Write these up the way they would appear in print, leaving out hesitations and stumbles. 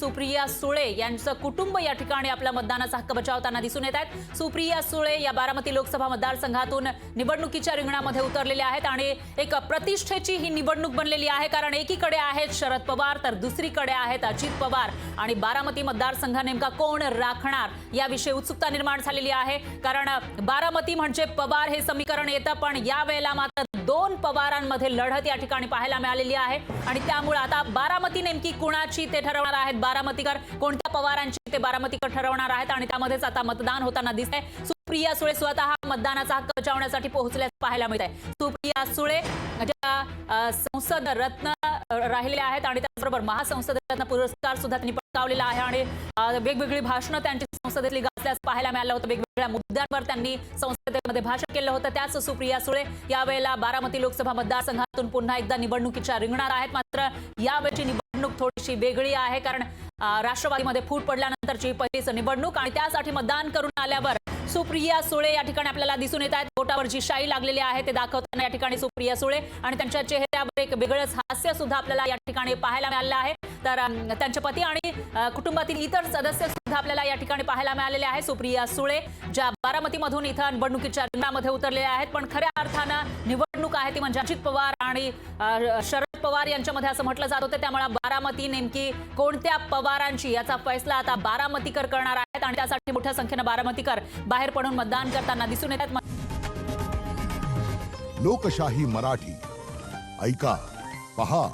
सुप्रिया सुळे यांचं कुटुंब या ठिकाणी आपला मतदानाचा हक्क बजावताना दिसून येत आहेत। सुप्रिया सुळे या बारामती लोकसभा मतदारसंघातून निवडणुकीच्या रिंगणामध्ये उतरलेले आहेत आणि एक प्रतिष्ठेची ही निवडणूक बनलेली आहे, कारण एकीकडे आहेत शरद पवार तर दुसरीकडे आहेत अजित पवार आणि बारामती मतदारसंघ नेमका कोण राखणार याविषयी उत्सुकता निर्माण झालेली आहे। कारण बारामती म्हणजे पवार हे समीकरण येतं, पण यावेळेला मात्र दोन पवारांमध्ये लढत या ठिकाणी पाहायला मिळालेली आहे आणि त्यामुळे आता बारामती नेमकी कुणाची ते ठरवणार आहेत। बारामतीकर कोणत्या पवारांची ते बारामतीकर ठरवणार आहेत आणि त्यामध्येच आता मतदान होताना दिसतंय। सुप्रिया सुळे स्वतः मतदानाचा हक्क बजावण्यासाठी पोहोचल्याचं पाहायला मिळत आहे। सुप्रिया सुळे ज्या संसद रत्न राहिले आहेत आणि त्याचबरोबर महासंसद रत्न पुरस्कार सुद्धा त्यांनी पटकावलेला आहे आणि वेगवेगळी भाषणं त्यांची संसदेतली गाजल्याचं पाहायला मिळालं होतं। वेगवेगळ्या मुद्द्यांवर त्यांनी संसदेमध्ये भाषण केलं होतं। त्याच सुप्रिया सुळे यावेळेला बारामती लोकसभा मतदारसंघातून पुन्हा एकदा निवडणुकीच्या रिंगणात आहेत। मात्र यावेळची निवडणूक थोडीशी वेगळी आहे, कारण राष्ट्रवादीमध्ये फूट पडल्यानंतरची पहिलीच निवडणूक आणि त्यासाठी मतदान करून आल्यावर सुप्रिया सुळे या ठिकाणी आपल्याला दिसून येत आहेत। बोटावर जी शाई लागलेली आहे ते दाखवताना या ठिकाणी सुप्रिया सुळे आणि त्यांच्या चेहऱ्यावर एक वेगळंच हास्य सुद्धा आपल्याला या ठिकाणी पाहायला मिळालं आहे। तर त्यांचे पती आणि कुटुंबातील इतर सदस्य सुद्धा आपल्याला या ठिकाणी पाहायला मिळालेले आहे। सुप्रिया सुळे ज्या बारामतीमधून इथं निवडणुकीच्या रिंगणामध्ये उतरलेल्या आहेत, पण खऱ्या अर्थानं निवडणूक आहे ती म्हणजे अजित पवार आणि शरद पवार यांच्यामध्ये असं म्हटलं जात होतं। त्यामुळे बारामती नेमकी कोणत्या पवारांची याचा फैसला आता बारामतीकर करणार आहेत आणि त्यासाठी मोठ्या संख्येनं बारामतीकर बाहेर पडून मतदान करताना दिसून येतात। लोकशाही मराठी ऐका, पहा,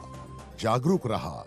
जागरूक रहा।